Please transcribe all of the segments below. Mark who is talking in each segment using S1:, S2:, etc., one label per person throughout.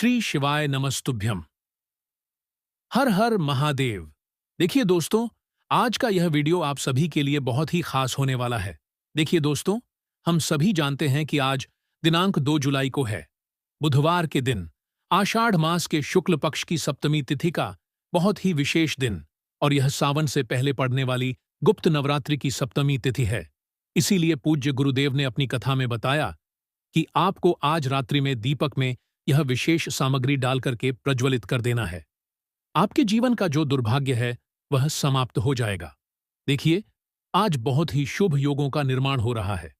S1: श्री शिवाय नमस्तुभ्यम। हर हर महादेव। देखिए दोस्तों, आज का यह वीडियो आप सभी के लिए बहुत ही खास होने वाला है। देखिए दोस्तों, हम सभी जानते हैं कि आज दिनांक 2 जुलाई को है, बुधवार के दिन, आषाढ़ मास के शुक्ल पक्ष की सप्तमी तिथि का बहुत ही विशेष दिन, और यह सावन से पहले पड़ने वाली गुप्त नवरात्रि की सप्तमी तिथि है। इसीलिए पूज्य गुरुदेव ने अपनी कथा में बताया कि आपको आज रात्रि में दीपक में यह विशेष सामग्री डाल करके प्रज्वलित कर देना है। आपके जीवन का जो दुर्भाग्य है वह समाप्त हो जाएगा। देखिए, आज बहुत ही शुभ योगों का निर्माण हो रहा है।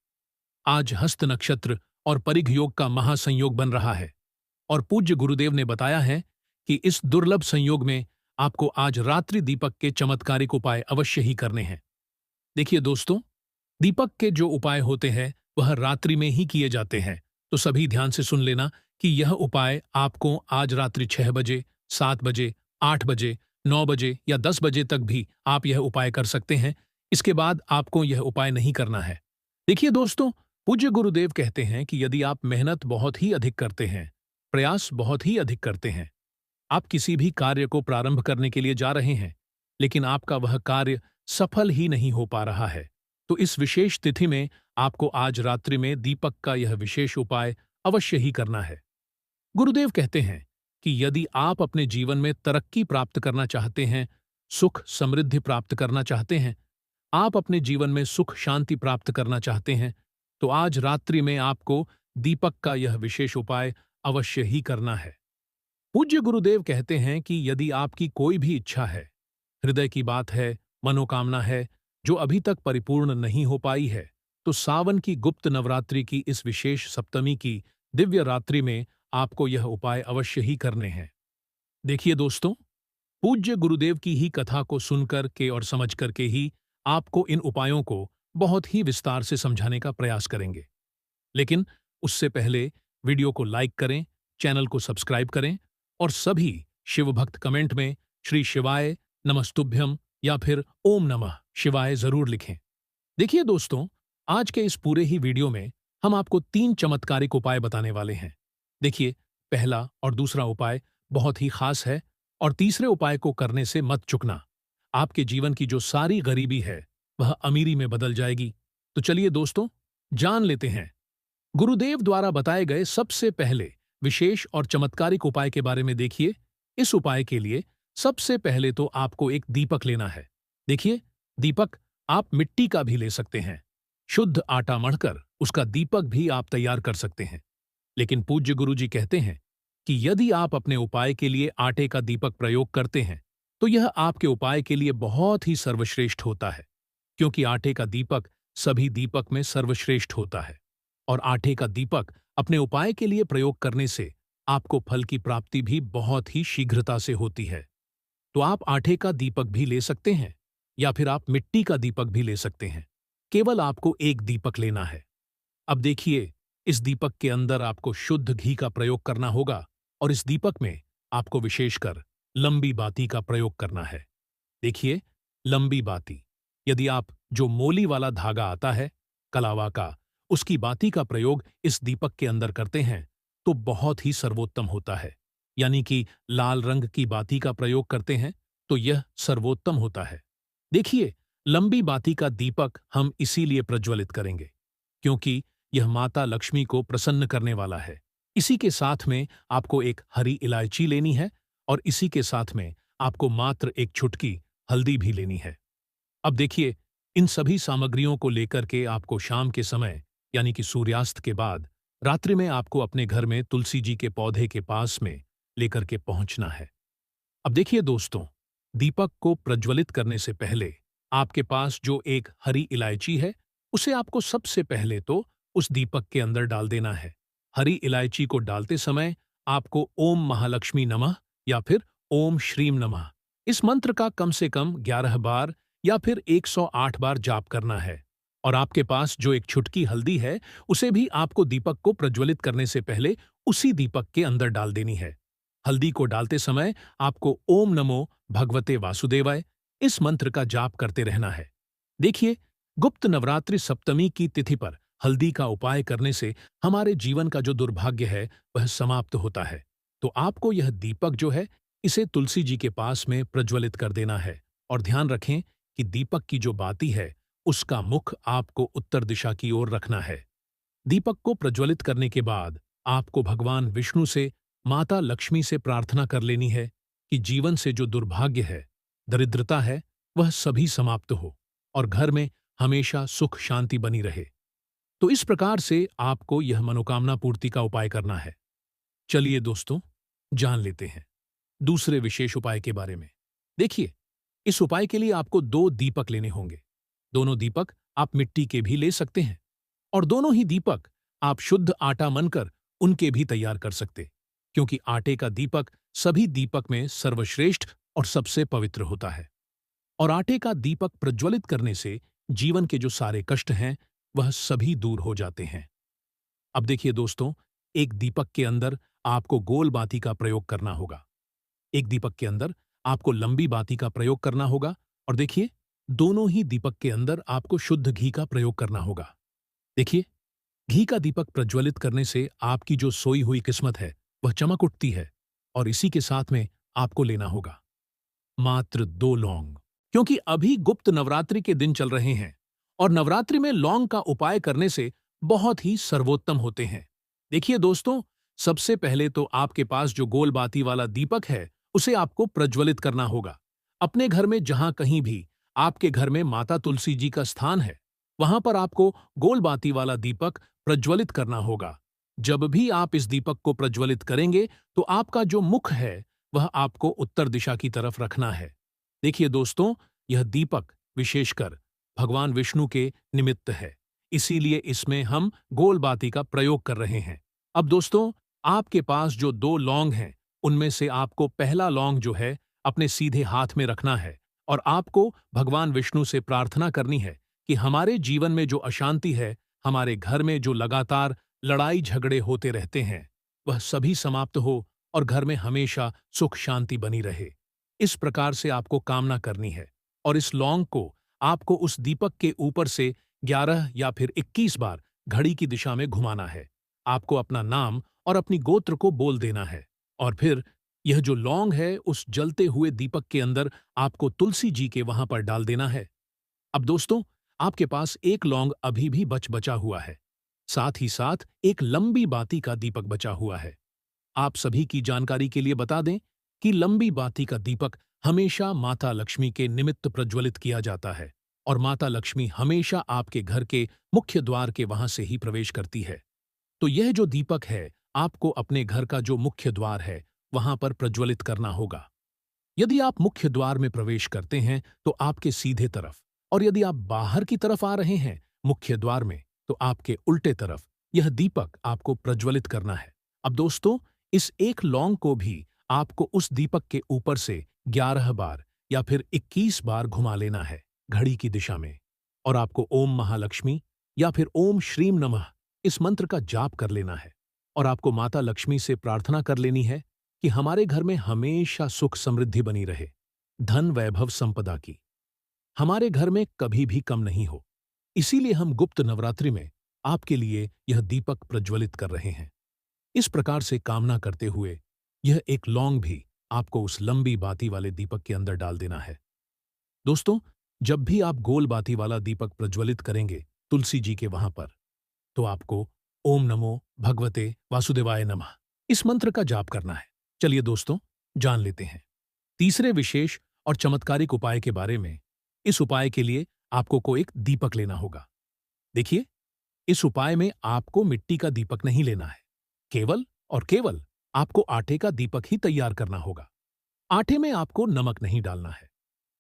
S1: आज हस्त नक्षत्र और परिघ योग का महासंयोग बन रहा है, और पूज्य गुरुदेव ने बताया है कि इस दुर्लभ संयोग में आपको आज रात्रि दीपक के चमत्कारिक उपाय अवश्य ही करने हैं। देखिए दोस्तों, दीपक के जो उपाय होते हैं वह रात्रि में ही किए जाते हैं, तो सभी ध्यान से सुन लेना कि यह उपाय आपको आज रात्रि 6 बजे, 7 बजे, 8 बजे, 9 बजे या 10 बजे तक भी आप यह उपाय कर सकते हैं। इसके बाद आपको यह उपाय नहीं करना है। देखिए दोस्तों, पूज्य गुरुदेव कहते हैं कि यदि आप मेहनत बहुत ही अधिक करते हैं, प्रयास बहुत ही अधिक करते हैं, आप किसी भी कार्य को प्रारंभ करने के लिए जा रहे हैं, लेकिन आपका वह कार्य सफल ही नहीं हो पा रहा है, तो इस विशेष तिथि में आपको आज रात्रि में दीपक का यह विशेष उपाय अवश्य ही करना है। गुरुदेव कहते हैं कि यदि आप अपने जीवन में तरक्की प्राप्त करना चाहते हैं, सुख समृद्धि प्राप्त करना चाहते हैं, आप अपने जीवन में सुख शांति प्राप्त करना चाहते हैं, तो आज रात्रि में आपको दीपक का यह विशेष उपाय अवश्य ही करना है। पूज्य गुरुदेव कहते हैं कि यदि आपकी कोई भी इच्छा है, हृदय की बात है, मनोकामना है, जो अभी तक परिपूर्ण नहीं हो पाई है, तो सावन की गुप्त नवरात्रि की इस विशेष सप्तमी की दिव्य रात्रि में आपको यह उपाय अवश्य ही करने हैं। देखिए दोस्तों, पूज्य गुरुदेव की ही कथा को सुनकर के और समझ करके ही आपको इन उपायों को बहुत ही विस्तार से समझाने का प्रयास करेंगे। लेकिन उससे पहले वीडियो को लाइक करें, चैनल को सब्सक्राइब करें, और सभी शिव भक्त कमेंट में श्री शिवाय नमस्तुभ्यम या फिर ओम नमः शिवाय जरूर लिखें। देखिए दोस्तों, आज के इस पूरे ही वीडियो में हम आपको 3 चमत्कारिक उपाय बताने वाले हैं। देखिए, पहला और दूसरा उपाय बहुत ही खास है, और तीसरे उपाय को करने से मत चूकना। आपके जीवन की जो सारी गरीबी है वह अमीरी में बदल जाएगी। तो चलिए दोस्तों, जान लेते हैं गुरुदेव द्वारा बताए गए सबसे पहले विशेष और चमत्कारिक उपाय के बारे में। देखिए, इस उपाय के लिए सबसे पहले तो आपको एक दीपक लेना है। देखिए, दीपक आप मिट्टी का भी ले सकते हैं, शुद्ध आटा मढ़कर उसका दीपक भी आप तैयार कर सकते हैं। लेकिन पूज्य गुरुजी कहते हैं कि यदि आप अपने उपाय के लिए आटे का दीपक प्रयोग करते हैं, तो यह आपके उपाय के लिए बहुत ही सर्वश्रेष्ठ होता है, क्योंकि आटे का दीपक सभी दीपक में सर्वश्रेष्ठ होता है, और आटे का दीपक अपने उपाय के लिए प्रयोग करने से आपको फल की प्राप्ति भी बहुत ही शीघ्रता से होती है। तो आप आटे का दीपक भी ले सकते हैं, या फिर आप मिट्टी का दीपक भी ले सकते हैं। केवल आपको एक दीपक लेना है। अब देखिए, इस दीपक के अंदर आपको शुद्ध घी का प्रयोग करना होगा, और इस दीपक में आपको विशेषकर लंबी बाती का प्रयोग करना है। देखिए, लंबी बाती, यदि आप जो मोली वाला धागा आता है कलावा का, उसकी बाती का प्रयोग इस दीपक के अंदर करते हैं तो बहुत ही सर्वोत्तम होता है। यानी कि लाल रंग की बाती का प्रयोग करते हैं तो यह सर्वोत्तम होता है। देखिए, लंबी बाती का दीपक हम इसीलिए प्रज्वलित करेंगे क्योंकि यह माता लक्ष्मी को प्रसन्न करने वाला है। इसी के साथ में आपको एक हरी इलायची लेनी है, और इसी के साथ में आपको मात्र एक चुटकी हल्दी भी लेनी है। अब देखिए, इन सभी सामग्रियों को लेकर के आपको शाम के समय यानी कि सूर्यास्त के बाद रात्रि में आपको अपने घर में तुलसी जी के पौधे के पास में लेकर के पहुंचना है। अब देखिए दोस्तों, दीपक को प्रज्वलित करने से पहले आपके पास जो एक हरी इलायची है, उसे आपको सबसे पहले तो उस दीपक के अंदर डाल देना है। हरी इलायची को डालते समय आपको ओम महालक्ष्मी नमः या फिर ओम श्रीम नमः इस मंत्र का कम से कम 11 बार या फिर 108 बार जाप करना है। और आपके पास जो एक छुटकी हल्दी है, उसे भी आपको दीपक को प्रज्वलित करने से पहले उसी दीपक के अंदर डाल देनी है। हल्दी को डालते समय आपको ओम नमो भगवते वासुदेवाय इस मंत्र का जाप करते रहना है। देखिए, गुप्त नवरात्रि सप्तमी की तिथि पर हल्दी का उपाय करने से हमारे जीवन का जो दुर्भाग्य है वह समाप्त होता है। तो आपको यह दीपक जो है, इसे तुलसी जी के पास में प्रज्वलित कर देना है। और ध्यान रखें कि दीपक की जो बाती है, उसका मुख आपको उत्तर दिशा की ओर रखना है। दीपक को प्रज्वलित करने के बाद आपको भगवान विष्णु से, माता लक्ष्मी से प्रार्थना कर लेनी है कि जीवन से जो दुर्भाग्य है, दरिद्रता है, वह सभी समाप्त हो और घर में हमेशा सुख शांति बनी रहे। तो इस प्रकार से आपको यह मनोकामना पूर्ति का उपाय करना है। चलिए दोस्तों, जान लेते हैं दूसरे विशेष उपाय के बारे में। देखिए, इस उपाय के लिए आपको 2 दीपक लेने होंगे। दोनों दीपक आप मिट्टी के भी ले सकते हैं और दोनों ही दीपक आप शुद्ध आटा मनकर उनके भी तैयार कर सकते, क्योंकि आटे का दीपक सभी दीपक में सर्वश्रेष्ठ और सबसे पवित्र होता है। और आटे का दीपक प्रज्वलित करने से जीवन के जो सारे कष्ट हैं, वह सभी दूर हो जाते हैं। अब देखिए दोस्तों, एक दीपक के अंदर आपको गोल बाती का प्रयोग करना होगा, एक दीपक के अंदर आपको लंबी बाती का प्रयोग करना होगा और देखिए, दोनों ही दीपक के अंदर आपको शुद्ध घी का प्रयोग करना होगा। देखिए, घी का दीपक प्रज्वलित करने से आपकी जो सोई हुई किस्मत है, वह चमक उठती है। और इसी के साथ में आपको लेना होगा मात्र 2 लौंग, क्योंकि अभी गुप्त नवरात्रि के दिन चल रहे हैं और नवरात्रि में लौंग का उपाय करने से बहुत ही सर्वोत्तम होते हैं। देखिए दोस्तों, सबसे पहले तो आपके पास जो गोल बाती वाला दीपक है, उसे आपको प्रज्वलित करना होगा। अपने घर में जहां कहीं भी आपके घर में माता तुलसी जी का स्थान है, वहां पर आपको गोल बाती वाला दीपक प्रज्वलित करना होगा। जब भी आप इस दीपक को प्रज्वलित करेंगे, तो आपका जो मुख है, वह आपको उत्तर दिशा की तरफ रखना है। देखिए दोस्तों, यह दीपक विशेषकर भगवान विष्णु के निमित्त है, इसीलिए इसमें हम गोल बाती का प्रयोग कर रहे हैं। अब दोस्तों, आपके पास जो 2 लौंग हैं, उनमें से आपको पहला लौंग जो है, अपने सीधे हाथ में रखना है और आपको भगवान विष्णु से प्रार्थना करनी है कि हमारे जीवन में जो अशांति है, हमारे घर में जो लगातार लड़ाई झगड़े होते रहते हैं, वह सभी समाप्त हो और घर में हमेशा सुख शांति बनी रहे। इस प्रकार से आपको कामना करनी है और इस लौंग को आपको उस दीपक के ऊपर से 11 या फिर 21 बार घड़ी की दिशा में घुमाना है। आपको अपना नाम और अपनी गोत्र को बोल देना है और फिर यह जो लौंग है, उस जलते हुए दीपक के अंदर आपको तुलसी जी के वहां पर डाल देना है। अब दोस्तों, आपके पास एक लौंग अभी भी बचा हुआ है, साथ ही साथ एक लंबी बाती का दीपक बचा हुआ है। आप सभी की जानकारी के लिए बता दें कि लंबी बाती का दीपक हमेशा माता लक्ष्मी के निमित्त प्रज्वलित किया जाता है और माता लक्ष्मी हमेशा आपके घर के मुख्य द्वार के वहां से ही प्रवेश करती है। तो यह जो दीपक है, आपको अपने घर का जो मुख्य द्वार है, वहां पर प्रज्वलित करना होगा। यदि आप मुख्य द्वार में प्रवेश करते हैं, तो आपके सीधे तरफ, और यदि आप बाहर की तरफ आ रहे हैं मुख्य द्वार में, तो आपके उल्टे तरफ यह दीपक आपको प्रज्वलित करना है। अब दोस्तों, इस एक लौंग को भी आपको उस दीपक के ऊपर से 11 बार या फिर 21 बार घुमा लेना है घड़ी की दिशा में और आपको ओम महालक्ष्मी या फिर ओम श्रीम नमः इस मंत्र का जाप कर लेना है और आपको माता लक्ष्मी से प्रार्थना कर लेनी है कि हमारे घर में हमेशा सुख समृद्धि बनी रहे, धन वैभव संपदा की हमारे घर में कभी भी कम नहीं हो। इसीलिए हम गुप्त नवरात्रि में आपके लिए यह दीपक प्रज्वलित कर रहे हैं। इस प्रकार से कामना करते हुए यह एक लौंग भी आपको उस लंबी बाती वाले दीपक के अंदर डाल देना है। दोस्तों, जब भी आप गोल बाती वाला दीपक प्रज्वलित करेंगे तुलसी जी के वहां पर, तो आपको ओम नमो भगवते वासुदेवाय नमः इस मंत्र का जाप करना है। चलिए दोस्तों, जान लेते हैं तीसरे विशेष और चमत्कारिक उपाय के बारे में। इस उपाय के लिए आपको को एक दीपक लेना होगा। देखिए, इस उपाय में आपको मिट्टी का दीपक नहीं लेना है, केवल और केवल आपको आटे का दीपक ही तैयार करना होगा। आटे में आपको नमक नहीं डालना है,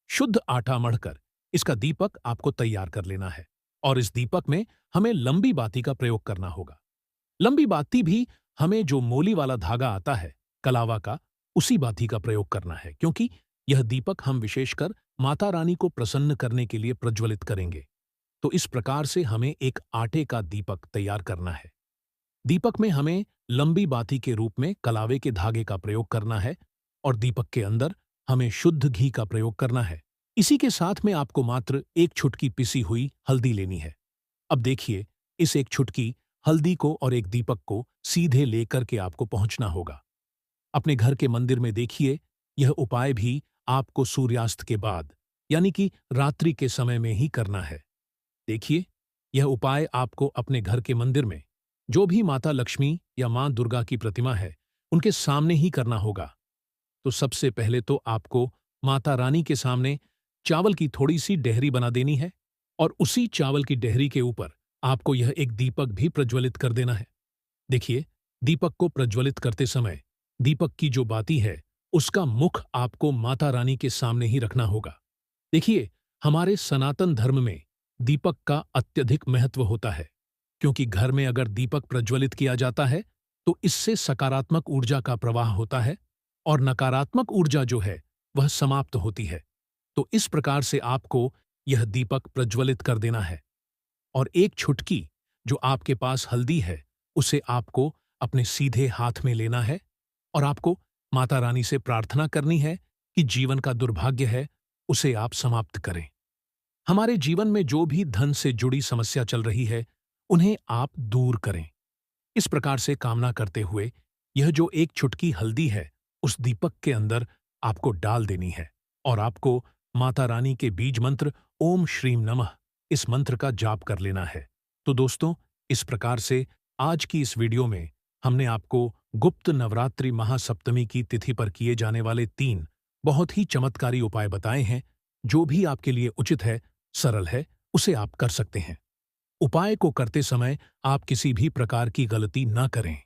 S1: शुद्ध आटा मढ़कर इसका दीपक आपको तैयार कर लेना है और इस दीपक में हमें लंबी बाती का प्रयोग करना होगा। लंबी बाती भी हमें जो मोली वाला धागा आता है कलावा का, उसी बाती का प्रयोग करना है, क्योंकि यह दीपक हम विशेषकर माता रानी को प्रसन्न करने के लिए प्रज्वलित करेंगे। तो इस प्रकार से हमें एक आटे का दीपक तैयार करना है। दीपक में हमें लंबी बाती के रूप में कलावे के धागे का प्रयोग करना है और दीपक के अंदर हमें शुद्ध घी का प्रयोग करना है। इसी के साथ में आपको मात्र एक छुटकी पिसी हुई हल्दी लेनी है। अब देखिए, इस एक छुटकी हल्दी को और एक दीपक को सीधे लेकर के आपको पहुंचना होगा। अपने घर के मंदिर में देखिए, यह उपाय भी आपको सूर्यास्त के बाद यानी कि रात्रि के समय में ही करना है। देखिए, यह उपाय आपको अपने घर के मंदिर में जो भी माता लक्ष्मी या मां दुर्गा की प्रतिमा है, उनके सामने ही करना होगा। तो सबसे पहले तो आपको माता रानी के सामने चावल की थोड़ी सी डेहरी बना देनी है और उसी चावल की डेहरी के ऊपर आपको यह एक दीपक भी प्रज्वलित कर देना है। देखिए, दीपक को प्रज्वलित करते समय दीपक की जो बाती है, उसका मुख आपको माता रानी के सामने ही रखना होगा। देखिए, हमारे सनातन धर्म में दीपक का अत्यधिक महत्व होता है, क्योंकि घर में अगर दीपक प्रज्वलित किया जाता है, तो इससे सकारात्मक ऊर्जा का प्रवाह होता है और नकारात्मक ऊर्जा जो है, वह समाप्त होती है। तो इस प्रकार से आपको यह दीपक प्रज्वलित कर देना है और एक छुटकी जो आपके पास हल्दी है, उसे आपको अपने सीधे हाथ में लेना है और आपको माता रानी से प्रार्थना करनी है कि जीवन का दुर्भाग्य है, उसे आप समाप्त करें। हमारे जीवन में जो भी धन से जुड़ी समस्या चल रही है, उन्हें आप दूर करें। इस प्रकार से कामना करते हुए यह जो एक चुटकी हल्दी है, उस दीपक के अंदर आपको डाल देनी है और आपको माता रानी के बीज मंत्र ओम श्रीम नमः इस मंत्र का जाप कर लेना है। तो दोस्तों, इस प्रकार से आज की इस वीडियो में हमने आपको गुप्त नवरात्रि महासप्तमी की तिथि पर किए जाने वाले 3 बहुत ही चमत्कारी उपाय बताए हैं। जो भी आपके लिए उचित है, सरल है, उसे आप कर सकते हैं। उपाय को करते समय आप किसी भी प्रकार की गलती न करें।